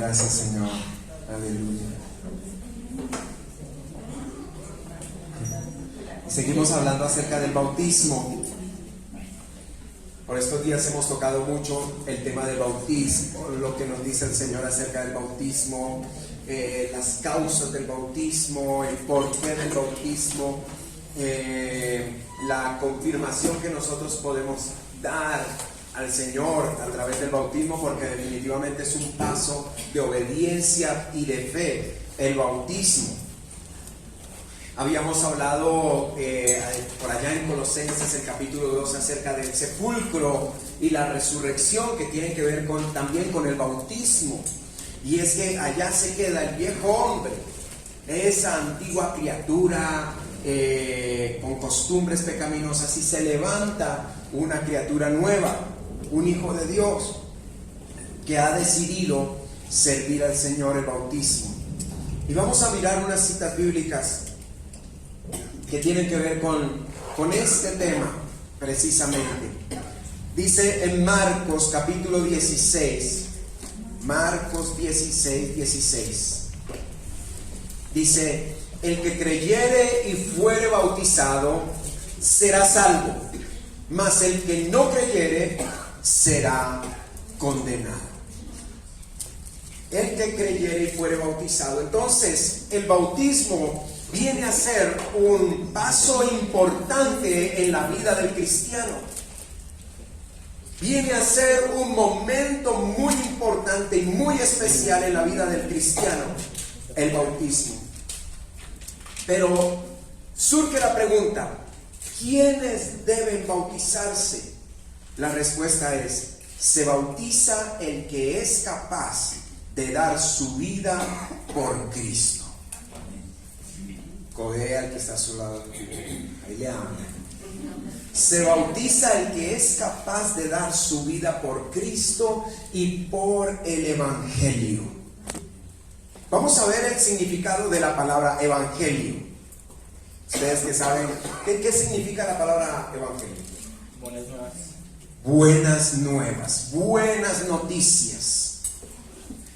Gracias, Señor. Aleluya. Seguimos hablando acerca del bautismo. Por estos días hemos tocado mucho el tema del bautismo, lo que nos dice el Señor acerca del bautismo, las causas del bautismo, el porqué del bautismo, la confirmación que nosotros podemos dar al Señor a través del bautismo, porque definitivamente es un paso de obediencia y de fe, el bautismo. Habíamos hablado por allá en Colosenses, el capítulo 2, acerca del sepulcro y la resurrección, que tiene que ver también con el bautismo. Y es que allá se queda el viejo hombre, esa antigua criatura con costumbres pecaminosas, y se levanta una criatura nueva, un hijo de Dios que ha decidido servir al Señor, el bautismo. Y vamos a mirar unas citas bíblicas que tienen que ver con este tema precisamente. Dice en Marcos capítulo 16, Marcos 16. Dice: el que creyere y fuere bautizado será salvo, mas el que no creyere será condenado. El que creyere y fuere bautizado. Entonces, el bautismo viene a ser un paso importante en la vida del cristiano. Viene a ser un momento muy importante y muy especial en la vida del cristiano, el bautismo. Pero surge la pregunta: ¿quiénes deben bautizarse? La respuesta es: se bautiza el que es capaz de dar su vida por Cristo. Coge al que está a su lado, ahí le ama. Se bautiza el que es capaz de dar su vida por Cristo y por el Evangelio. Vamos a ver el significado de la palabra Evangelio. Ustedes que saben, ¿qué significa la palabra Evangelio? Buenas nuevas. Buenas nuevas, buenas noticias.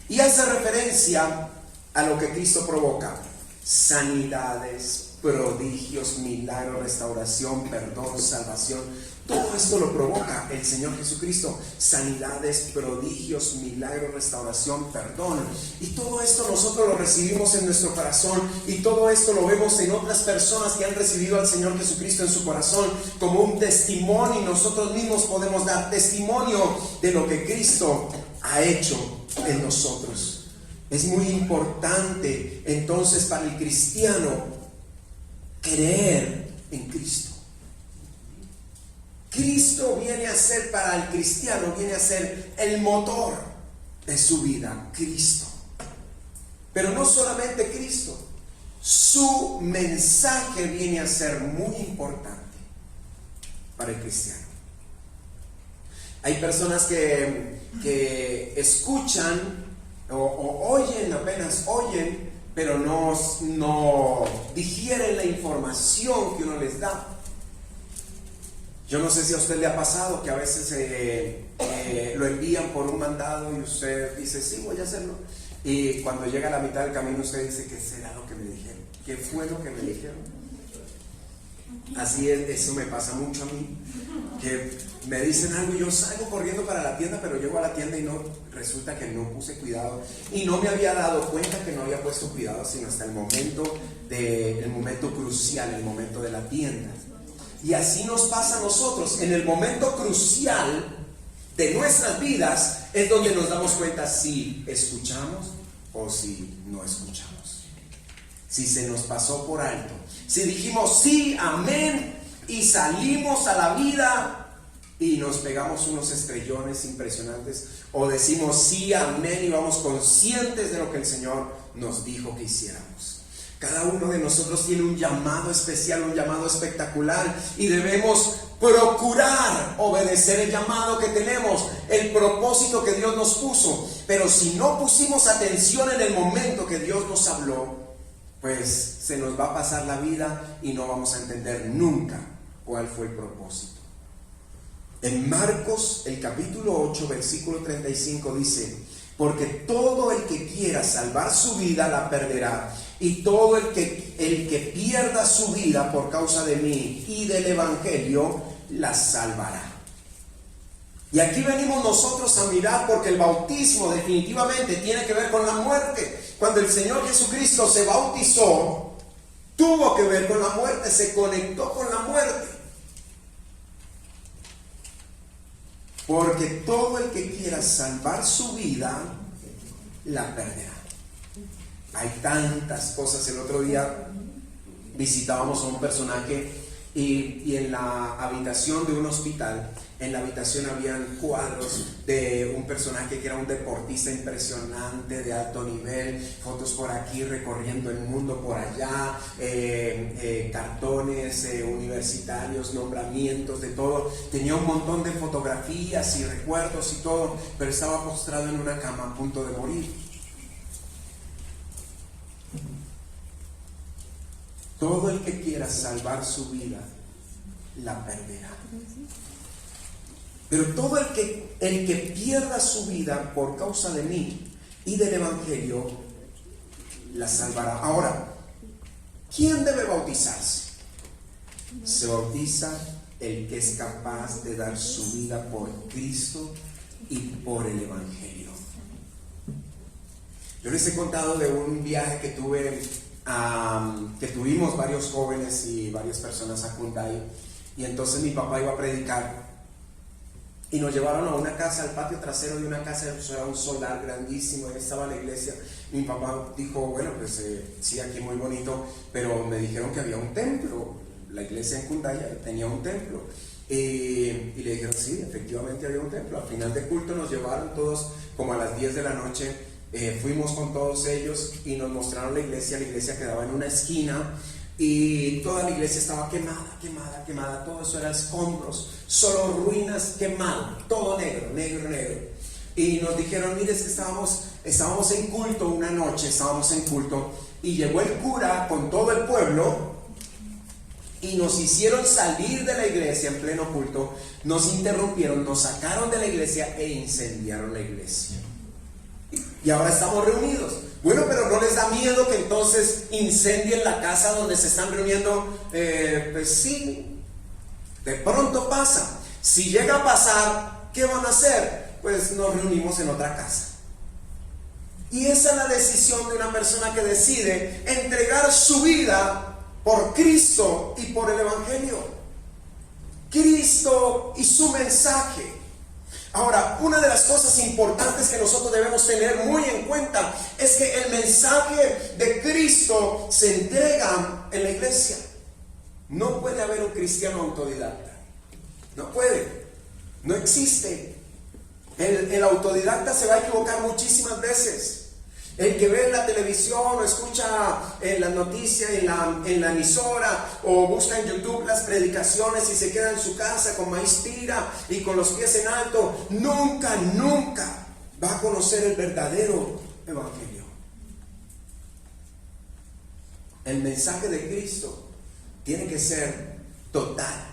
Y hace referencia a lo que Cristo provoca: sanidades, prodigios, milagros, restauración, perdón, salvación. Todo esto lo provoca el Señor Jesucristo: sanidades, prodigios, milagros, restauración, perdón. Y todo esto nosotros lo recibimos en nuestro corazón, y todo esto lo vemos en otras personas que han recibido al Señor Jesucristo en su corazón como un testimonio, y nosotros mismos podemos dar testimonio de lo que Cristo ha hecho en nosotros. Es muy importante entonces para el cristiano creer en Cristo. Cristo viene a ser, para el cristiano, viene a ser el motor de su vida, Cristo. Pero no solamente Cristo, su mensaje viene a ser muy importante para el cristiano. Hay personas que escuchan o oyen, apenas oyen, pero no digieren la información que uno les da. Yo no sé si a usted le ha pasado que a veces lo envían por un mandado y usted dice: sí, voy a hacerlo. Y cuando llega a la mitad del camino usted dice: ¿qué será lo que me dijeron? ¿Qué fue lo que me dijeron? Así es, eso me pasa mucho a mí, que me dicen algo y yo salgo corriendo para la tienda, pero llego a la tienda y resulta que no puse cuidado, y no me había dado cuenta que no había puesto cuidado sino hasta el momento crucial, el momento de la tienda. Y así nos pasa a nosotros: en el momento crucial de nuestras vidas es donde nos damos cuenta si escuchamos o si no escuchamos, si se nos pasó por alto, si dijimos sí, amén, y salimos a la vida y nos pegamos unos estrellones impresionantes, o decimos sí, amén, y vamos conscientes de lo que el Señor nos dijo que hiciéramos. Cada uno de nosotros tiene un llamado especial, un llamado espectacular, y debemos procurar obedecer el llamado que tenemos, el propósito que Dios nos puso. Pero si no pusimos atención en el momento que Dios nos habló, pues se nos va a pasar la vida y no vamos a entender nunca cuál fue el propósito. En Marcos, el capítulo 8, versículo 35 dice: Porque todo el que quiera salvar su vida la perderá. Y todo el que pierda su vida por causa de mí y del Evangelio la salvará. Y aquí venimos nosotros a mirar, porque el bautismo definitivamente tiene que ver con la muerte. Cuando el Señor Jesucristo se bautizó, tuvo que ver con la muerte, se conectó con la muerte. Porque todo el que quiera salvar su vida, la perderá. Hay tantas cosas. El otro día visitábamos a un personaje y en la habitación de un hospital, en la habitación habían cuadros de un personaje que era un deportista impresionante, de alto nivel, fotos por aquí recorriendo el mundo por allá, cartones universitarios, nombramientos, de todo. Tenía un montón de fotografías y recuerdos y todo, pero estaba postrado en una cama a punto de morir. Todo el que quiera salvar su vida la perderá. Pero todo el que pierda su vida por causa de mí y del Evangelio la salvará. Ahora, ¿quién debe bautizarse? Se bautiza el que es capaz de dar su vida por Cristo y por el Evangelio. Yo les he contado de un viaje que tuvimos varios jóvenes y varias personas a Hyundai, y entonces mi papá iba a predicar y nos llevaron a una casa, al patio trasero de una casa. Eso era un solar grandísimo, ahí estaba la iglesia. Mi papá dijo, bueno, pues sí, aquí muy bonito, pero me dijeron que había un templo. La iglesia en Hyundai tenía un templo, y le dijeron, sí, efectivamente había un templo. Al final del culto nos llevaron todos como a las 10 de la noche. Fuimos con todos ellos y nos mostraron la iglesia. La iglesia quedaba en una esquina y toda la iglesia estaba quemada. Todo eso era escombros, solo ruinas, quemado, todo negro. Y nos dijeron, mire, es que estábamos en culto una noche, y llegó el cura con todo el pueblo y nos hicieron salir de la iglesia en pleno culto, nos interrumpieron, nos sacaron de la iglesia e incendiaron la iglesia. Y ahora estamos reunidos. Bueno, pero ¿no les da miedo que entonces incendien la casa donde se están reuniendo? Pues sí, de pronto pasa. Si llega a pasar, ¿qué van a hacer? Pues nos reunimos en otra casa. Y esa es la decisión de una persona que decide entregar su vida por Cristo y por el Evangelio. Cristo y su mensaje. Ahora, una de las cosas importantes que nosotros debemos tener muy en cuenta es que el mensaje de Cristo se entrega en la iglesia. No puede haber un cristiano autodidacta. No puede. No existe. El autodidacta se va a equivocar muchísimas veces. El que ve en la televisión o escucha en las noticias, en la emisora, o busca en YouTube las predicaciones y se queda en su casa con maíz pira y con los pies en alto, nunca va a conocer el verdadero Evangelio. El mensaje de Cristo tiene que ser total.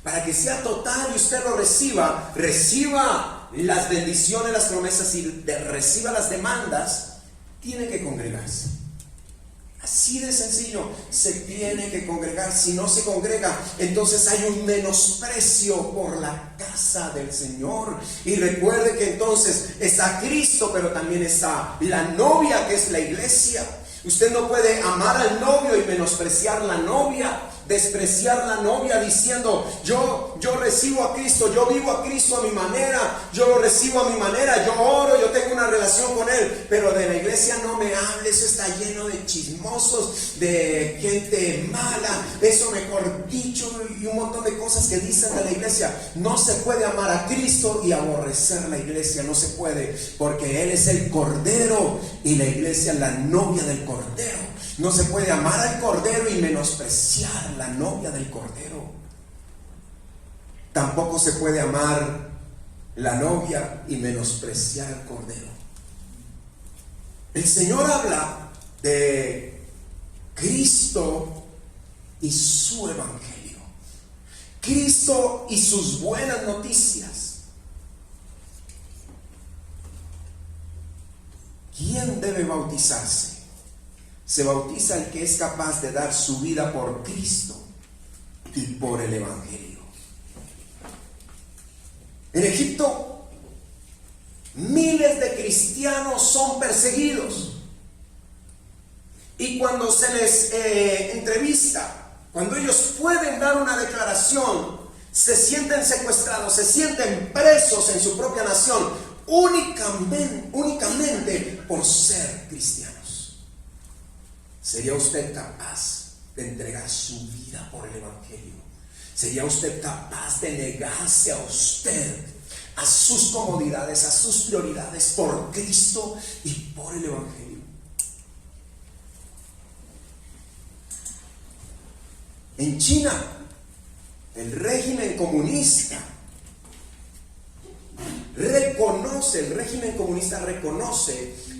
Para que sea total y usted lo reciba las bendiciones, las promesas y reciba las demandas, tiene que congregarse. Así de sencillo, se tiene que congregar. Si no se congrega, entonces hay un menosprecio por la casa del Señor. Y recuerde que entonces está Cristo, pero también está la novia, que es la iglesia. Usted no puede amar al novio y menospreciar la novia, despreciar la novia diciendo yo recibo a Cristo, yo vivo a Cristo a mi manera, yo lo recibo a mi manera, yo oro, yo tengo una relación con Él, pero de la iglesia no me hable, eso está lleno de chismosos, de gente mala, eso mejor dicho, y un montón de cosas que dicen de la iglesia. No se puede amar a Cristo y aborrecer la iglesia, no se puede, porque Él es el Cordero y la iglesia la novia del Cordero. No se puede amar al Cordero y menospreciar la novia del Cordero. Tampoco se puede amar la novia y menospreciar al Cordero. El Señor habla de Cristo y su Evangelio, Cristo y sus buenas noticias. ¿quién debe bautizarse? Se bautiza el que es capaz de dar su vida por Cristo y por el Evangelio. En Egipto, miles de cristianos son perseguidos. Y cuando se les entrevista, cuando ellos pueden dar una declaración, se sienten secuestrados, se sienten presos en su propia nación, únicamente por ser cristianos. ¿Sería usted capaz de entregar su vida por el Evangelio? ¿Sería usted capaz de negarse a usted, a sus comodidades, a sus prioridades por Cristo y por el Evangelio? En China, el régimen comunista reconoce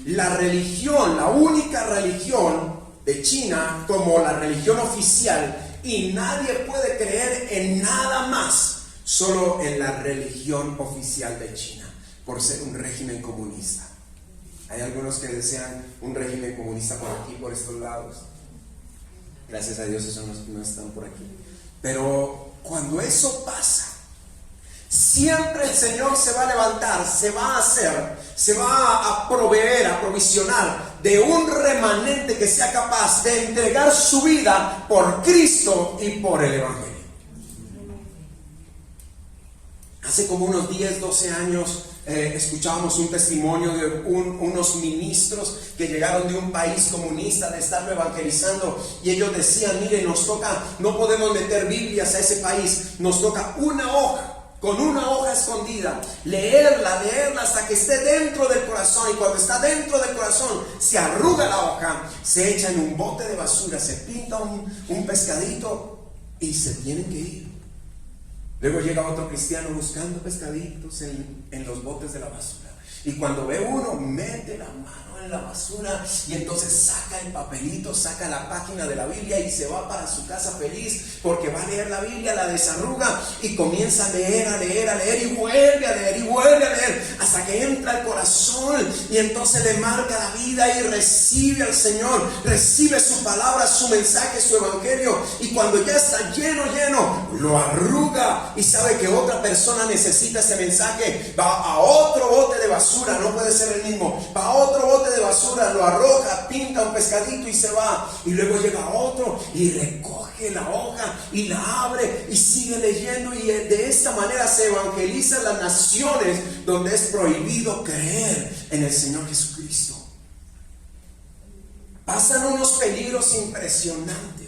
la religión, la única religión de China como la religión oficial, y nadie puede creer en nada más, solo en la religión oficial de China, por ser un régimen comunista. Hay algunos que desean un régimen comunista por aquí, por estos lados. Gracias a Dios esos no están por aquí. Pero cuando eso pasa, siempre el Señor se va a levantar, se va a proveer, a provisionar de un remanente que sea capaz de entregar su vida por Cristo y por el Evangelio. Hace como unos 10, 12 años escuchábamos un testimonio de unos ministros que llegaron de un país comunista, de estarlo evangelizando, y ellos decían: mire, nos toca, no podemos meter Biblias a ese país, nos toca una hoja, con una hoja escondida, leerla hasta que esté dentro del corazón, y cuando está dentro del corazón se arruga la hoja, se echa en un bote de basura, se pinta un pescadito y se tienen que ir. Luego llega otro cristiano buscando pescaditos en los botes de la basura, y cuando ve uno, mete la mano en la basura y entonces saca el papelito, saca la página de la Biblia y se va para su casa feliz porque va a leer la Biblia, la desarruga y comienza a leer y vuelve a leer hasta que entra al corazón, y entonces le marca la vida y recibe al Señor, recibe su palabra, su mensaje, su evangelio, y cuando ya está lleno, lo arruga y sabe que otra persona necesita ese mensaje, va a otro bote de basura, no puede ser el mismo, va a otro bote de basura, lo arroja, pinta un pescadito y se va, y luego llega otro y recoge la hoja y la abre y sigue leyendo, y de esta manera se evangelizan las naciones donde es prohibido creer en el Señor Jesucristo. Pasan unos peligros impresionantes.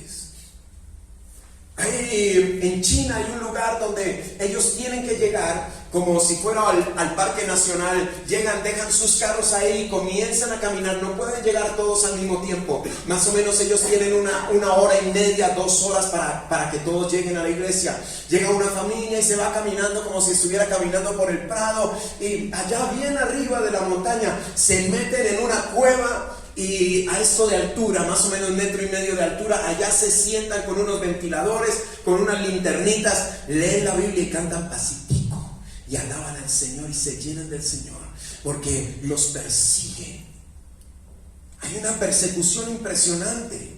En China hay un lugar donde ellos tienen que llegar como si fuera al Parque Nacional. Llegan, dejan sus carros ahí y comienzan a caminar. No pueden llegar todos al mismo tiempo. Más o menos ellos tienen una hora y media, 2 horas para que todos lleguen a la iglesia. Llega una familia y se va caminando como si estuviera caminando por el prado, y allá bien arriba de la montaña se meten en una cueva. Y a esto de altura, más o menos 1,5 metros de altura, allá se sientan con unos ventiladores, con unas linternitas, leen la Biblia y cantan pacífico y alaban al Señor y se llenan del Señor, porque los persiguen. Hay una persecución impresionante.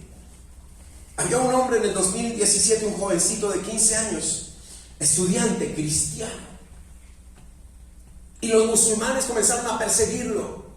Había un hombre en el 2017, un jovencito de 15 años, estudiante cristiano, y los musulmanes comenzaron a perseguirlo.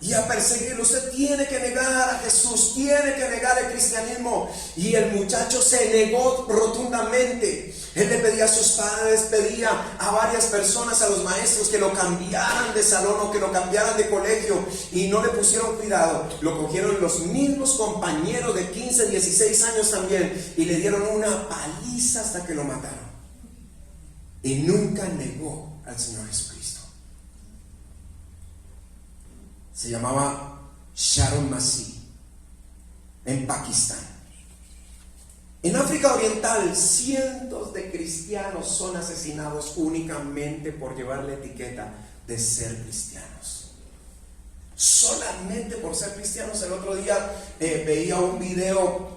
Y a perseguirlo. Usted tiene que negar a Jesús, tiene que negar el cristianismo. Y el muchacho se negó rotundamente. Él le pedía a sus padres, pedía a varias personas, a los maestros, que lo cambiaran de salón o que lo cambiaran de colegio, y no le pusieron cuidado. Lo cogieron los mismos compañeros de 15, 16 años también, y le dieron una paliza hasta que lo mataron. Y nunca negó al Señor Jesucristo. Se llamaba Sharon Masih, en Pakistán. En África Oriental, cientos de cristianos son asesinados únicamente por llevar la etiqueta de ser cristianos. Solamente por ser cristianos. El otro día veía un video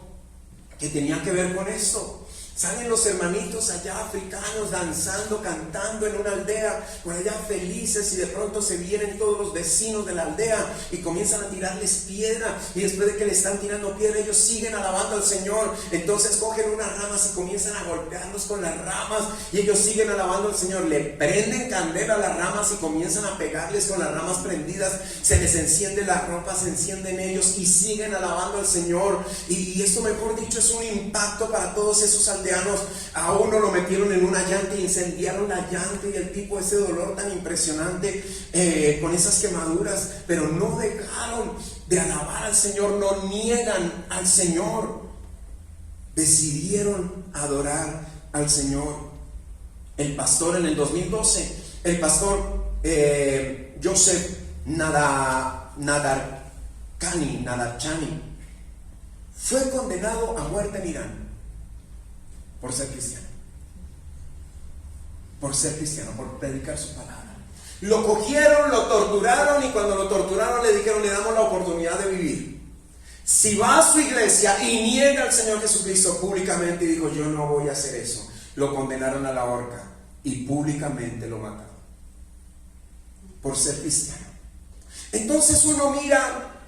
que tenía que ver con esto. Salen los hermanitos allá africanos danzando, cantando en una aldea, por allá felices, y de pronto se vienen todos los vecinos de la aldea y comienzan a tirarles piedra, y después de que le están tirando piedra ellos siguen alabando al Señor. Entonces cogen unas ramas y comienzan a golpearlos con las ramas, y ellos siguen alabando al Señor. Le prenden candela a las ramas y comienzan a pegarles con las ramas prendidas, se les enciende la ropa, se encienden ellos y siguen alabando al Señor. Y esto, mejor dicho, es un impacto para todos esos aldeanos. A uno lo metieron en una llanta y incendiaron la llanta, y el tipo, ese dolor tan impresionante, con esas quemaduras, pero no dejaron de alabar al Señor, no niegan al Señor, decidieron adorar al Señor. El pastor en el 2012, el pastor Joseph Nadarkhani fue condenado a muerte en Irán por ser cristiano, por predicar su palabra. Lo cogieron, lo torturaron, y cuando lo torturaron le dijeron: le damos la oportunidad de vivir. Si va a su iglesia y niega al Señor Jesucristo públicamente, y dijo: yo no voy a hacer eso, lo condenaron a la horca y públicamente lo mataron por ser cristiano. Entonces uno mira,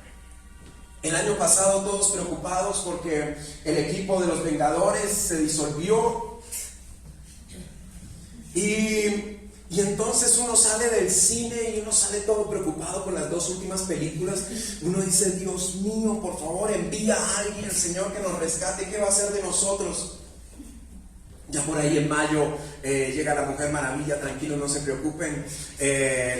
el año pasado todos preocupados porque el equipo de los Vengadores se disolvió, y entonces uno sale del cine y uno sale todo preocupado con las dos últimas películas. Uno dice: Dios mío, por favor, envía a alguien, el Señor, que nos rescate. ¿Qué va a hacer de nosotros? Ya por ahí en mayo llega la Mujer Maravilla, tranquilos, no se preocupen.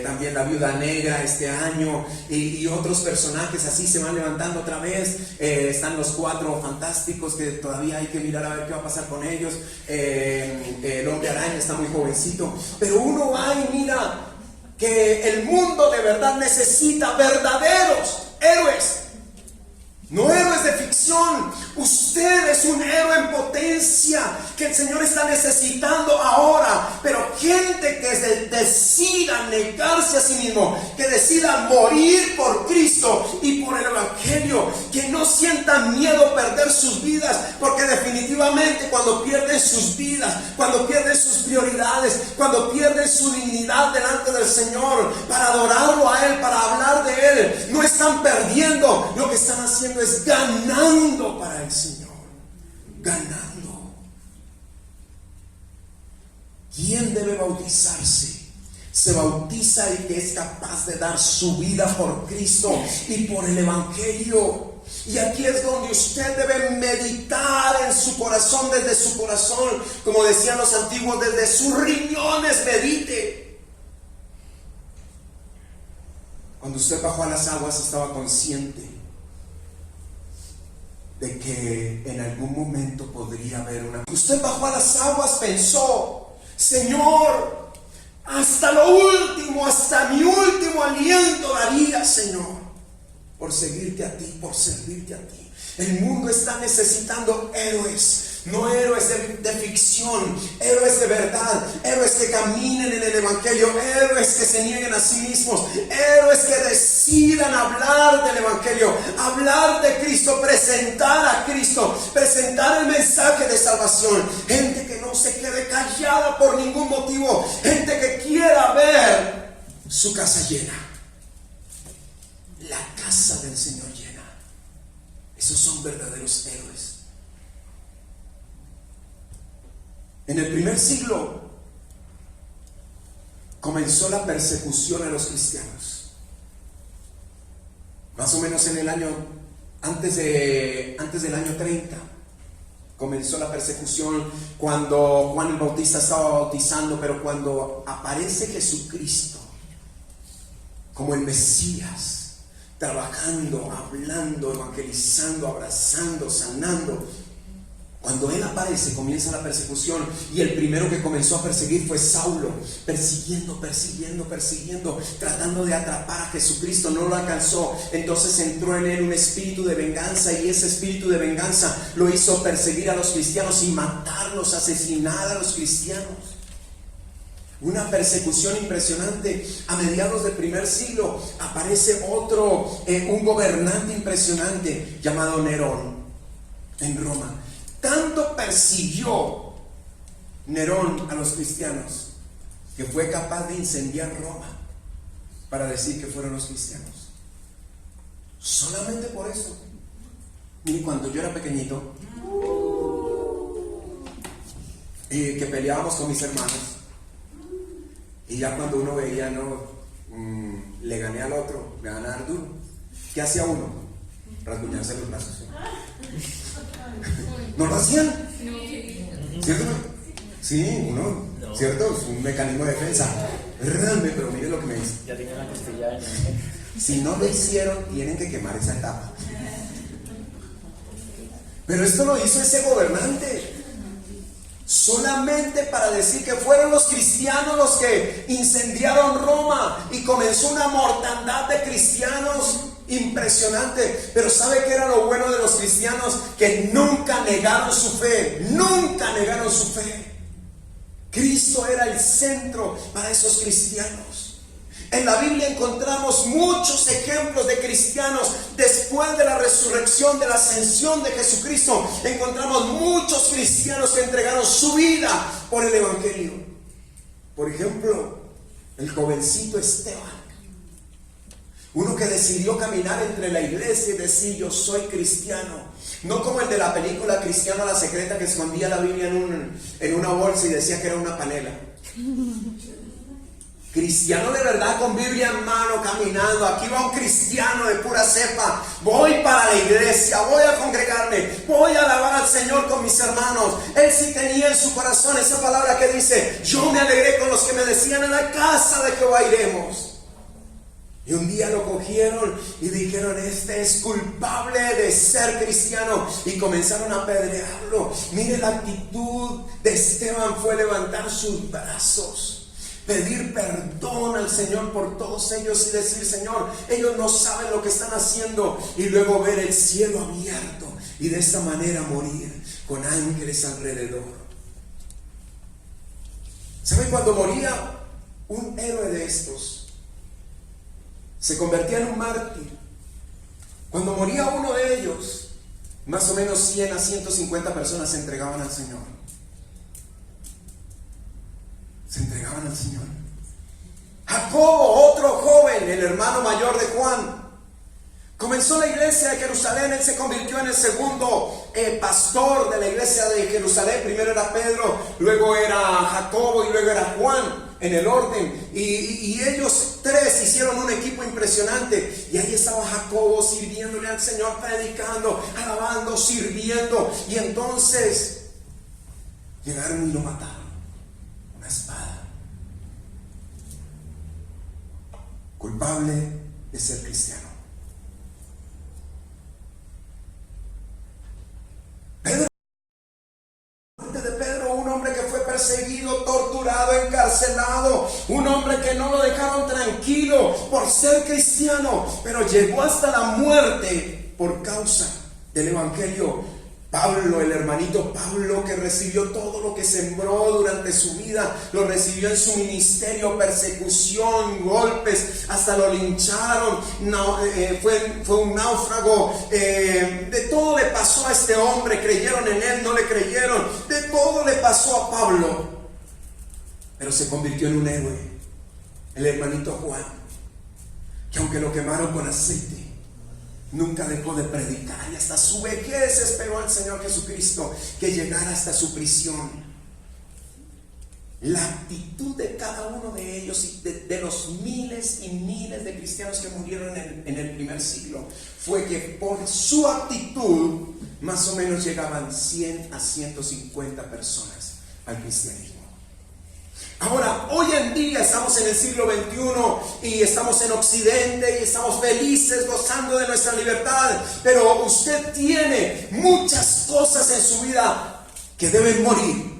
También la Viuda Negra este año, y otros personajes así se van levantando otra vez. Están los Cuatro Fantásticos, que todavía hay que mirar a ver qué va a pasar con ellos. El Hombre Araña está muy jovencito, pero uno va y mira que el mundo de verdad necesita verdaderos héroes, no héroes de ficción. Usted es un héroe en potencia que el Señor está necesitando ahora, pero gente que decida negarse a sí mismo, que decida morir por Cristo y por el Evangelio, que no sientan miedo a perder sus vidas, porque definitivamente cuando pierden sus vidas, cuando pierden sus prioridades, cuando pierden su dignidad delante del Señor para adorarlo a Él, para hablar de Él, no están perdiendo, lo que están haciendo es ganando para el Señor, ganando. ¿Quién debe bautizarse? Se bautiza el que es capaz de dar su vida por Cristo y por el Evangelio. Y aquí es donde usted debe meditar en su corazón, desde su corazón, como decían los antiguos, desde sus riñones medite. Cuando usted bajó a las aguas, estaba consciente de que en algún momento podría haber una... Usted bajó a las aguas, pensó: Señor, hasta lo último, hasta mi último aliento daría, Señor, por seguirte a ti, por servirte a ti. El mundo está necesitando héroes. No héroes de ficción, héroes de verdad, héroes que caminen en el Evangelio, héroes que se nieguen a sí mismos, héroes que decidan hablar del Evangelio, hablar de Cristo, presentar a Cristo, presentar el mensaje de salvación. Gente que no se quede callada por ningún motivo, gente que quiera ver su casa llena, la casa del Señor llena. Esos son verdaderos héroes. En el primer siglo comenzó la persecución a los cristianos. Más o menos en el año antes del año 30 comenzó la persecución, cuando Juan el Bautista estaba bautizando. Pero cuando aparece Jesucristo como el Mesías, trabajando, hablando, evangelizando, abrazando, sanando, cuando Él aparece, comienza la persecución. Y el primero que comenzó a perseguir fue Saulo, persiguiendo, tratando de atrapar a Jesucristo. No lo alcanzó. Entonces entró en él un espíritu de venganza, y ese espíritu de venganza lo hizo perseguir a los cristianos y matarlos, asesinar a los cristianos. Una persecución impresionante. A mediados del primer siglo aparece un gobernante impresionante llamado Nerón en Roma. Tanto persiguió Nerón a los cristianos que fue capaz de incendiar Roma para decir que fueron los cristianos? Solamente por eso. Y cuando yo era pequeñito, que peleábamos con mis hermanos, y ya cuando uno veía, le gané al otro, me van a dar duro, ¿qué hacía uno? Rasguñarse los brazos. ¿No lo hacían? ¿Cierto? Sí, uno, ¿cierto? Es un mecanismo de defensa. Pero mire lo que me dice. Ya tenía la costilla. Si no lo hicieron, tienen que quemar esa etapa. Pero esto lo hizo ese gobernante solamente para decir que fueron los cristianos los que incendiaron Roma, y comenzó una mortandad de cristianos impresionante. Pero ¿sabe qué era lo bueno de los cristianos? Que nunca negaron su fe. Nunca negaron su fe. Cristo era el centro para esos cristianos. En la Biblia encontramos muchos ejemplos de cristianos después de la resurrección, de la ascensión de Jesucristo. Encontramos muchos cristianos que entregaron su vida por el Evangelio. Por ejemplo, el jovencito Esteban, uno que decidió caminar entre la iglesia y decir: yo soy cristiano. No como el de la película Cristiano a la Secreta, que escondía la Biblia en una bolsa y decía que era una panela. Cristiano de verdad, con Biblia en mano, caminando. Aquí va un cristiano de pura cepa. Voy para la iglesia, voy a congregarme, voy a alabar al Señor con mis hermanos. Él sí tenía en su corazón esa palabra que dice: yo me alegré con los que me decían, a la casa de Jehová iremos. Y un día lo cogieron y dijeron: este es culpable de ser cristiano, y comenzaron a apedrearlo. Mire, la actitud de Esteban fue levantar sus brazos, pedir perdón al Señor por todos ellos y decir: Señor, ellos no saben lo que están haciendo. Y luego ver el cielo abierto y de esta manera morir con ángeles alrededor. ¿Sabe? Cuando moría un héroe de estos, se convertía en un mártir. Cuando moría uno de ellos, más o menos 100 a 150 personas se entregaban al Señor. Se entregaban al Señor. Jacobo, otro joven, el hermano mayor de Juan, comenzó la iglesia de Jerusalén. Él se convirtió en el segundo pastor de la iglesia de Jerusalén. Primero era Pedro, luego era Jacobo y luego era Juan, en el orden. Y ellos tres hicieron un equipo impresionante. Y ahí estaba Jacobo sirviéndole al Señor, predicando, alabando, sirviendo. Y entonces llegaron y lo mataron. Una espada. Culpable de ser cristiano. Perseguido, torturado, encarcelado, un hombre que no lo dejaron tranquilo por ser cristiano, pero llegó hasta la muerte por causa del Evangelio. Pablo, el hermanito Pablo, que recibió todo lo que sembró durante su vida, lo recibió en su ministerio: persecución, golpes, hasta lo lincharon, fue un náufrago, de todo le pasó a este hombre. Creyeron en él, no le creyeron, de todo le pasó a Pablo, pero se convirtió en un héroe. El hermanito Juan, que aunque lo quemaron con aceite, nunca dejó de predicar, y hasta su vejez esperó al Señor Jesucristo que llegara hasta su prisión. La actitud de cada uno de ellos y de los miles y miles de cristianos que murieron en el primer siglo fue que por su actitud más o menos llegaban 100 a 150 personas al cristianismo. Ahora, hoy en día estamos en el siglo XXI y estamos en Occidente y estamos felices, gozando de nuestra libertad, pero usted tiene muchas cosas en su vida que deben morir.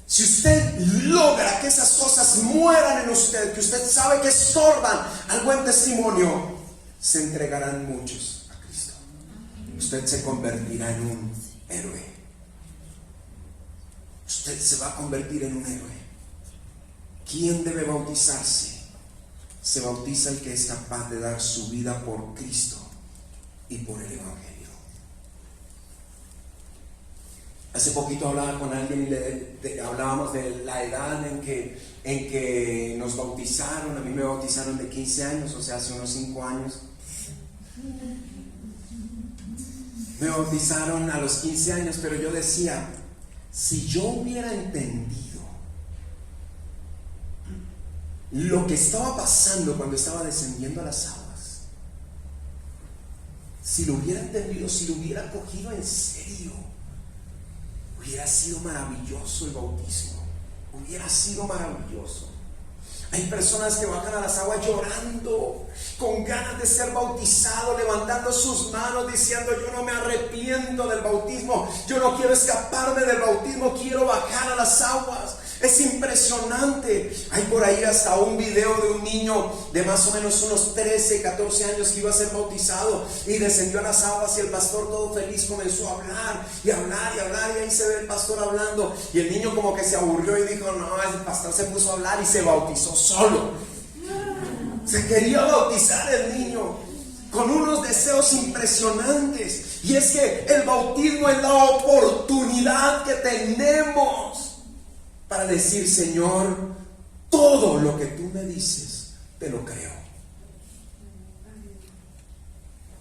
Si usted logra que esas cosas mueran en usted, que usted sabe que estorban al buen testimonio, se entregarán muchos a Cristo. Usted se convertirá en un héroe. Usted se va a convertir en un héroe. ¿Quién debe bautizarse? Se bautiza el que es capaz de dar su vida por Cristo y por el Evangelio. Hace poquito hablaba con alguien y hablábamos de la edad en que nos bautizaron. A mí me bautizaron de 15 años, o sea, hace unos 5 años. Me bautizaron a los 15 años, pero yo decía, si yo hubiera entendido lo que estaba pasando cuando estaba descendiendo a las aguas, si lo hubiera entendido, si lo hubiera cogido en serio, hubiera sido maravilloso el bautismo. Hubiera sido maravilloso. Hay personas que bajan a las aguas llorando, con ganas de ser bautizado, levantando sus manos, diciendo: yo no me arrepiento del bautismo, yo no quiero escaparme del bautismo, quiero bajar a las aguas. Es impresionante. Hay por ahí hasta un video de un niño de más o menos unos 13, 14 años que iba a ser bautizado y descendió a las aguas, y el pastor, todo feliz, comenzó a hablar y hablar y hablar, y ahí se ve el pastor hablando, y el niño como que se aburrió y dijo: no, el pastor se puso a hablar, y se bautizó solo. Se quería bautizar el niño con unos deseos impresionantes. Y es que el bautismo es la oportunidad que tenemos para decir: Señor, todo lo que tú me dices, te lo creo.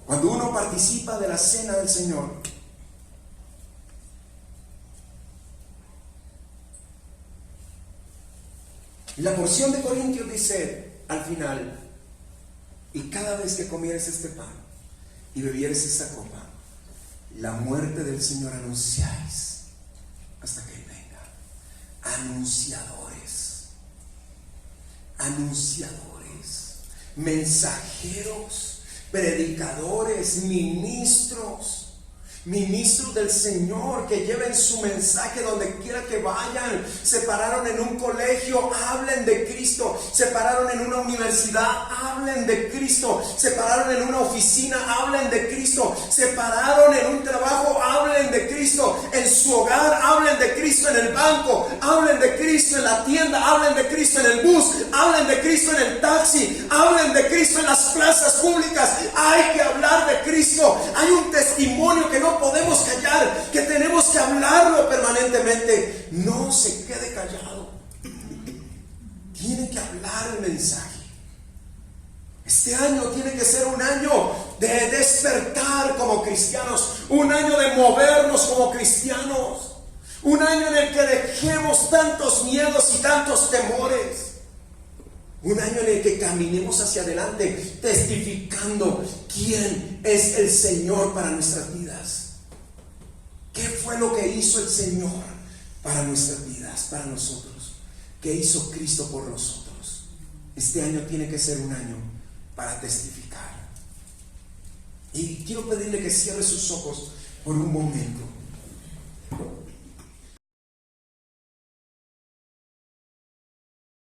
Cuando uno participa de la cena del Señor, la porción de Corintios dice al final: y cada vez que comieres este pan y bebieres esta copa, la muerte del Señor anunciáis hasta que Él venga. Anunciadores, mensajeros, predicadores, ministros del Señor, que lleven su mensaje donde quiera que vayan. Se pararon en un colegio, hablen de Cristo. Se pararon en una universidad, hablen de Cristo. Se pararon en una oficina, hablen de Cristo. Se pararon en un trabajo, hablen de Cristo. En su hogar, hablen de Cristo. En el banco, hablen de Cristo. En la tienda, hablen de Cristo. En el bus, hablen de Cristo. En el taxi, hablen de Cristo. En las plazas públicas, hay que hablar de Cristo. Hay un testimonio que no podemos callar, que tenemos que hablarlo permanentemente. No se quede callado, tiene que hablar el mensaje. Este año tiene que ser un año de despertar como cristianos, un año de movernos como cristianos, un año en el que dejemos tantos miedos y tantos temores. Un año en el que caminemos hacia adelante testificando quién es el Señor para nuestras vidas. ¿Qué fue lo que hizo el Señor para nuestras vidas, para nosotros? ¿Qué hizo Cristo por nosotros? Este año tiene que ser un año para testificar. Y quiero pedirle que cierre sus ojos por un momento.